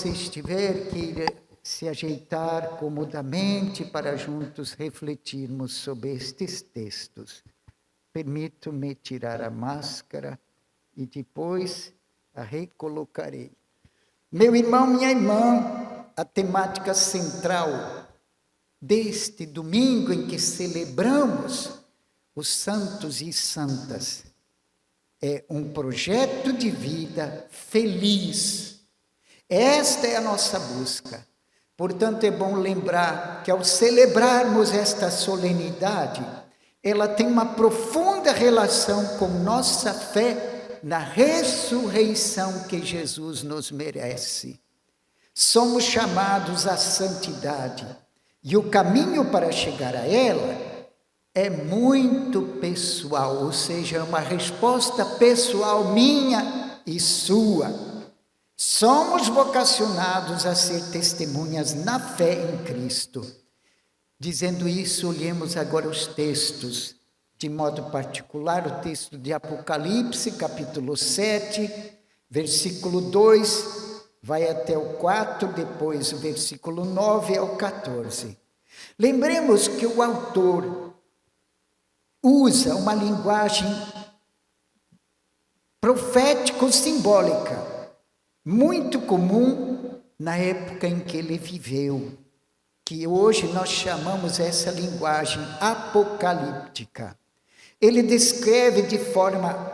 você estiver, queira se ajeitar comodamente para juntos refletirmos sobre estes textos. Permito-me tirar a máscara e depois a recolocarei. Meu irmão, minha irmã, a temática central deste domingo em que celebramos os santos e santas é um projeto de vida feliz. Esta é a nossa busca. Portanto, é bom lembrar que ao celebrarmos esta solenidade, ela tem uma profunda relação com nossa fé na ressurreição que Jesus nos merece. Somos chamados à santidade e o caminho para chegar a ela é muito pessoal, ou seja, é uma resposta pessoal minha e sua. Somos vocacionados a ser testemunhas na fé em Cristo. Dizendo isso, olhemos agora os textos, de modo particular, o texto de Apocalipse, capítulo 7, versículo 2, vai até o 4, depois o versículo 9 ao 14. Lembremos que o autor usa uma linguagem profético-simbólica, muito comum na época em que ele viveu, que hoje nós chamamos essa linguagem apocalíptica. Ele descreve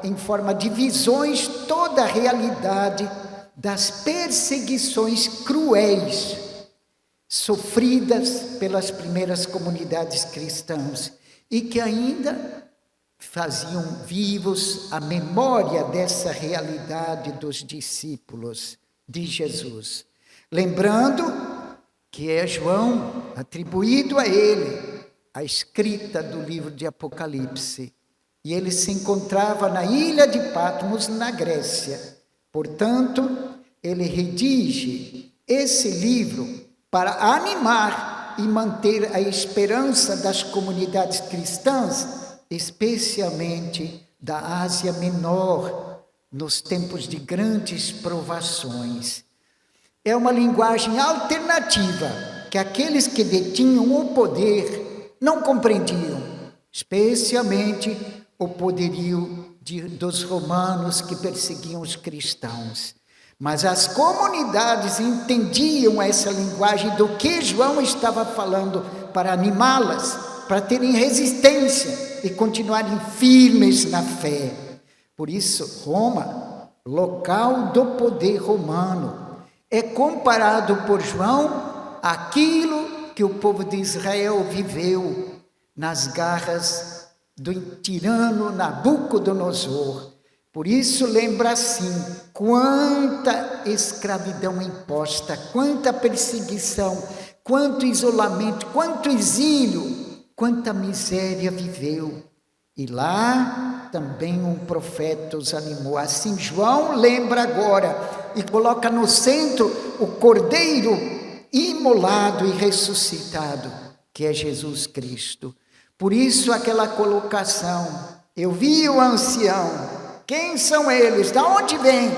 em forma de visões toda a realidade das perseguições cruéis sofridas pelas primeiras comunidades cristãs e que ainda faziam vivos a memória dessa realidade dos discípulos de Jesus. Lembrando que é João, atribuído a ele, a escrita do livro de Apocalipse. E ele se encontrava na ilha de Patmos, na Grécia. Portanto, ele redige esse livro para animar e manter a esperança das comunidades cristãs, especialmente da Ásia Menor, nos tempos de grandes provações. É uma linguagem alternativa que aqueles que detinham o poder não compreendiam, especialmente o poderio dos romanos que perseguiam os cristãos. Mas as comunidades entendiam essa linguagem do que João estava falando para animá-las, para terem resistência e continuarem firmes na fé. Por isso, Roma, local do poder romano, é comparado por João àquilo que o povo de Israel viveu nas garras do tirano Nabucodonosor. Por isso lembra assim, quanta escravidão imposta, quanta perseguição, quanto isolamento, quanto exílio, quanta miséria viveu. E lá também um profeta os animou. Assim João lembra agora e coloca no centro o Cordeiro imolado e ressuscitado, que é Jesus Cristo. Por isso aquela colocação, eu vi o ancião, quem são eles? De onde vêm?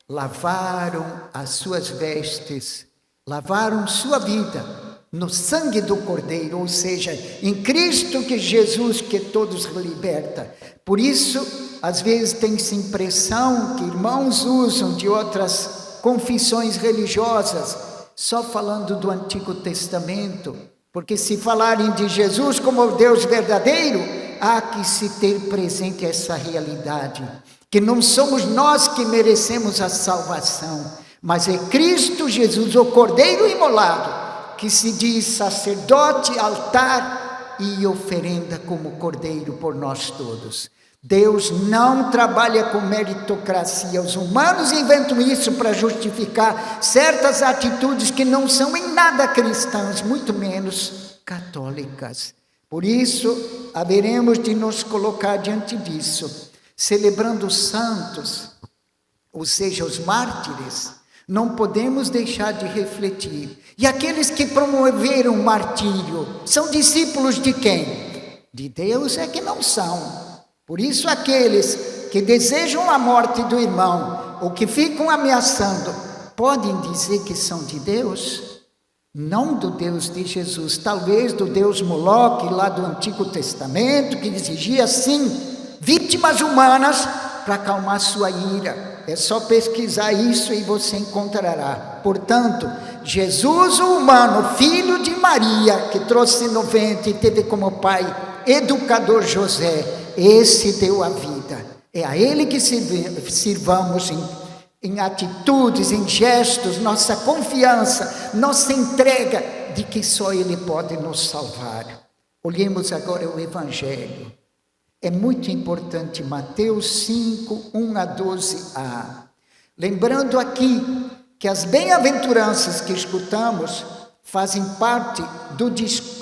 Lavaram as suas vestes, lavaram sua vida no sangue do Cordeiro, ou seja, em Cristo que Jesus que todos liberta. Por isso, às vezes tem-se impressão que irmãos usam de outras confissões religiosas, só falando do Antigo Testamento, porque se falarem de Jesus como o Deus verdadeiro, há que se ter presente essa realidade, que não somos nós que merecemos a salvação, mas é Cristo Jesus, o Cordeiro imolado, que se diz sacerdote, altar e oferenda como Cordeiro por nós todos. Deus não trabalha com meritocracia. Os humanos inventam isso para justificar certas atitudes que não são em nada cristãs, muito menos católicas. Por isso, haveremos de nos colocar diante disso, celebrando os santos, ou seja, os mártires. Não podemos deixar de refletir. E aqueles que promoveram o martírio, são discípulos de quem? De Deus é que não são. Por isso aqueles que desejam a morte do irmão, ou que ficam ameaçando, podem dizer que são de Deus? Não do Deus de Jesus, talvez do Deus Moloque, lá do Antigo Testamento, que exigia, sim, vítimas humanas para acalmar sua ira. É só pesquisar isso e você encontrará. Portanto, Jesus, o humano, filho de Maria, que trouxe no ventre e teve como pai educador José, esse deu a vida. É a ele que sirvamos em atitudes, em gestos, nossa confiança, nossa entrega de que só ele pode nos salvar. Olhemos agora o Evangelho. É muito importante Mateus 5, 1 a 12a. Lembrando aqui que as bem-aventuranças que escutamos fazem parte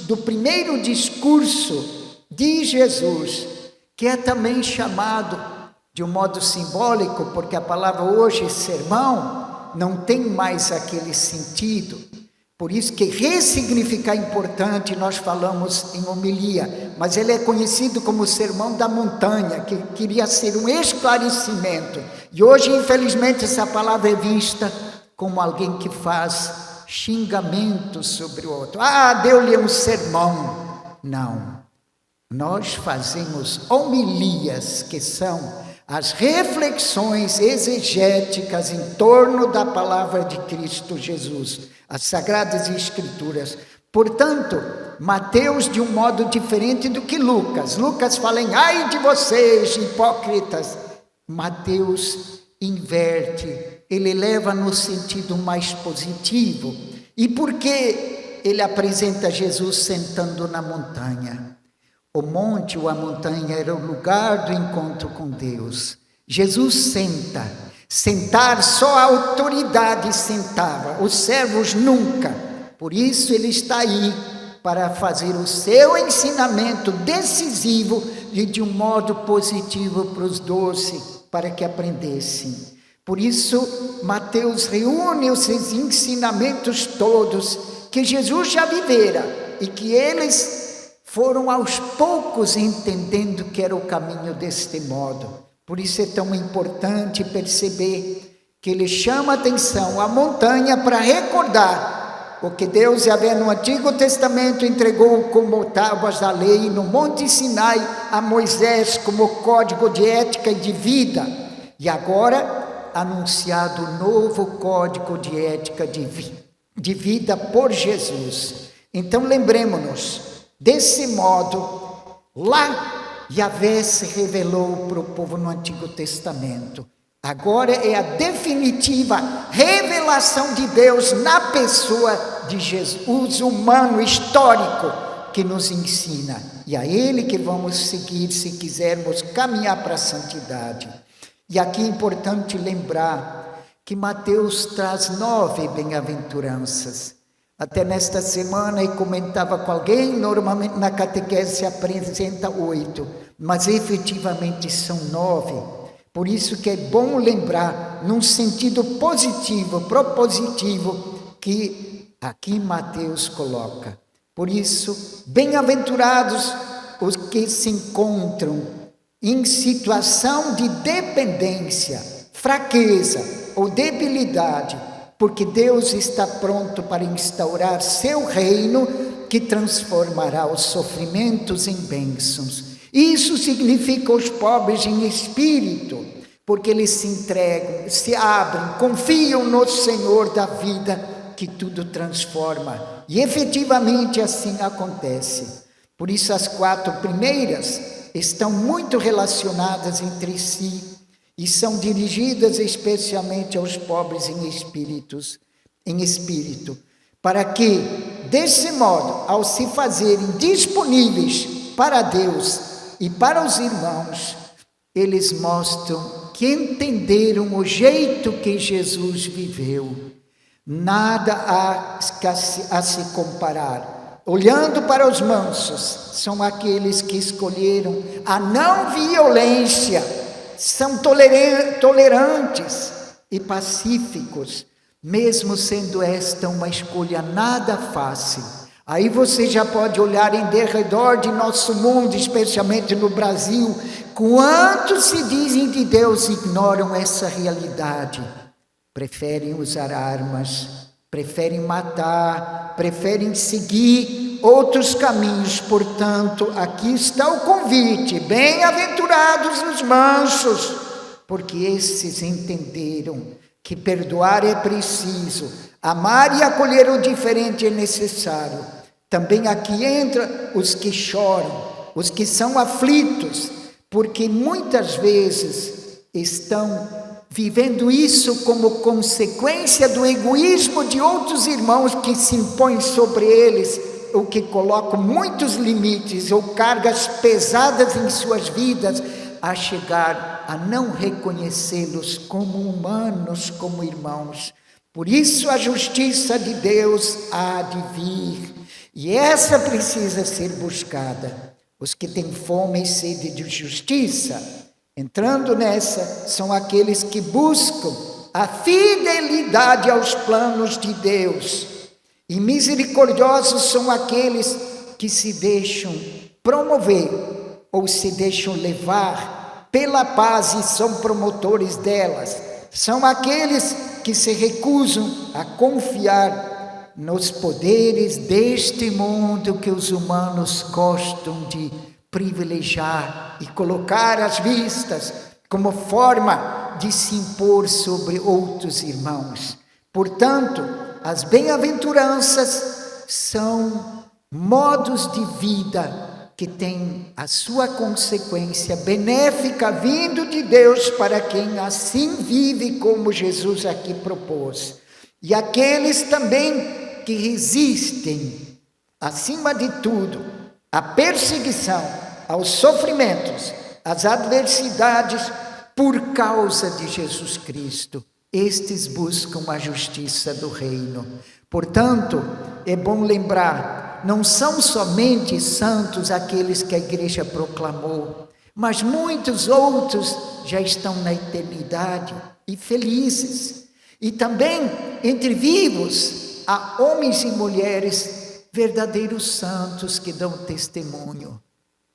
do primeiro discurso de Jesus, que é também chamado de um modo simbólico, porque a palavra hoje, sermão, não tem mais aquele sentido. Por isso que ressignificar é importante, nós falamos em homilia, mas ele é conhecido como Sermão da Montanha, que queria ser um esclarecimento. E hoje, infelizmente, essa palavra é vista como alguém que faz xingamentos sobre o outro. Deu-lhe um sermão. Não. Nós fazemos homilias, que são as reflexões exegéticas em torno da palavra de Cristo Jesus, as Sagradas Escrituras. Portanto, Mateus, de um modo diferente do que Lucas. Lucas fala em ai de vocês, hipócritas. Mateus inverte, ele leva no sentido mais positivo. E por que ele apresenta Jesus sentando na montanha? O monte ou a montanha era o lugar do encontro com Deus. Jesus senta. Sentar, só a autoridade sentava, os servos nunca. Por isso ele está aí para fazer o seu ensinamento decisivo e de um modo positivo para os 12, para que aprendessem. Por isso Mateus reúne os seus ensinamentos todos que Jesus já vivera e que eles foram aos poucos entendendo que era o caminho deste modo. Por isso é tão importante perceber que ele chama atenção à montanha para recordar o que Deus, Yahvé, no Antigo Testamento entregou como tábuas da lei no Monte Sinai a Moisés como código de ética e de vida. E agora anunciado o novo código de ética de vida por Jesus. Então lembremos-nos, desse modo, lá Yahvé se revelou para o povo no Antigo Testamento. Agora é a definitiva revelação de Deus na pessoa de Jesus, humano, histórico, que nos ensina. E a ele que vamos seguir se quisermos caminhar para a santidade. E aqui é importante lembrar que Mateus traz 9 bem-aventuranças. Até nesta semana eu comentava com alguém, normalmente na catequese se apresenta 8, mas efetivamente são 9. Por isso que é bom lembrar, num sentido positivo, propositivo, que aqui Mateus coloca. Por isso, bem-aventurados os que se encontram em situação de dependência, fraqueza ou debilidade, porque Deus está pronto para instaurar seu reino que transformará os sofrimentos em bênçãos. Isso significa os pobres em espírito, porque eles se entregam, se abrem, confiam no Senhor da vida, que tudo transforma. E efetivamente assim acontece. Por isso as 4 primeiras estão muito relacionadas entre si e são dirigidas especialmente aos pobres em espírito, para que, desse modo, ao se fazerem disponíveis para Deus e para os irmãos, eles mostram que entenderam o jeito que Jesus viveu. Nada há a se comparar. Olhando para os mansos, são aqueles que escolheram a não violência, são tolerantes e pacíficos, mesmo sendo esta uma escolha nada fácil. Aí você já pode olhar em derredor de nosso mundo, especialmente no Brasil, quantos se dizem de Deus ignoram essa realidade. preferem usar armas, preferem matar, preferem seguir outros caminhos. Portanto, aqui está o convite: bem-aventurados os mansos, porque esses entenderam que perdoar é preciso, amar e acolher o diferente é necessário. Também aqui entra os que choram, os que são aflitos, porque muitas vezes estão vivendo isso como consequência do egoísmo de outros irmãos que se impõem sobre eles, ou que colocam muitos limites ou cargas pesadas em suas vidas, a chegar a não reconhecê-los como humanos, como irmãos. Por isso a justiça de Deus há de vir, e essa precisa ser buscada. Os que têm fome e sede de justiça, entrando nessa, são aqueles que buscam a fidelidade aos planos de Deus. E misericordiosos são aqueles que se deixam promover ou se deixam levar pela paz e são promotores delas. São aqueles que se recusam a confiar nos poderes deste mundo que os humanos gostam de privilegiar e colocar às vistas como forma de se impor sobre outros irmãos. Portanto, as bem-aventuranças são modos de vida que têm a sua consequência benéfica vindo de Deus para quem assim vive, como Jesus aqui propôs. E aqueles também que resistem, acima de tudo, à perseguição, aos sofrimentos, às adversidades por causa de Jesus Cristo. Estes buscam a justiça do reino. Portanto, é bom lembrar, não são somente santos aqueles que a igreja proclamou, mas muitos outros já estão na eternidade e felizes. E também entre vivos há homens e mulheres verdadeiros santos que dão testemunho.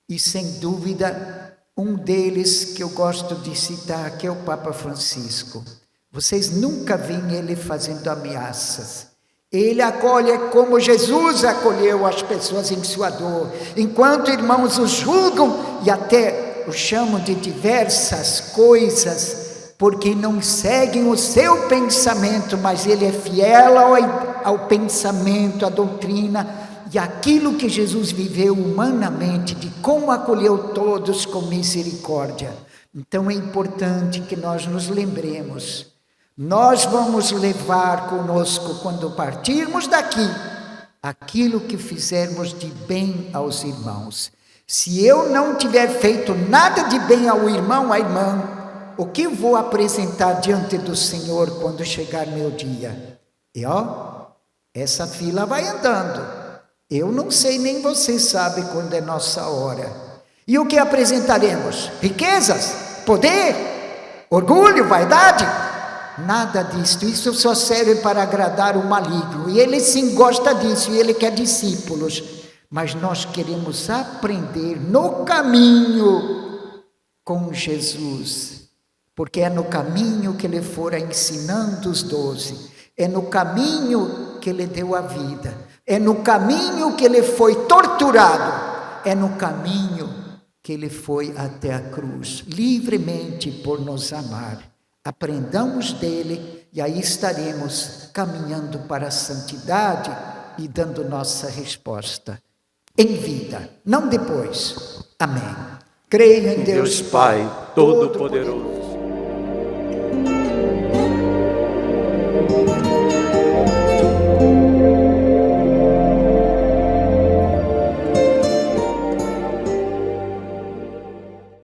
E sem dúvida, um deles que eu gosto de citar, que é o Papa Francisco. Vocês nunca veem ele fazendo ameaças. Ele acolhe como Jesus acolheu as pessoas em sua dor. Enquanto irmãos os julgam e até os chamam de diversas coisas, porque não seguem o seu pensamento, mas ele é fiel ao pensamento, à doutrina e aquilo que Jesus viveu humanamente, de como acolheu todos com misericórdia. Então é importante que nós nos lembremos. Nós vamos levar conosco, quando partirmos daqui, aquilo que fizermos de bem aos irmãos. Se eu não tiver feito nada de bem ao irmão, à irmã, o que eu vou apresentar diante do Senhor quando chegar meu dia? E essa fila vai andando. Eu não sei, nem você sabe quando é nossa hora. E o que apresentaremos? Riquezas? Poder? Orgulho? Vaidade? Nada disso. Isso só serve para agradar o maligno. E ele sim gosta disso, e ele quer discípulos. Mas nós queremos aprender no caminho com Jesus. Porque é no caminho que ele fora ensinando os 12. É no caminho que ele deu a vida. É no caminho que ele foi torturado. É no caminho que ele foi até a cruz, livremente por nos amar. Aprendamos dele e aí estaremos caminhando para a santidade e dando nossa resposta em vida, não depois. Amém. Creio em Deus Pai Todo-Poderoso.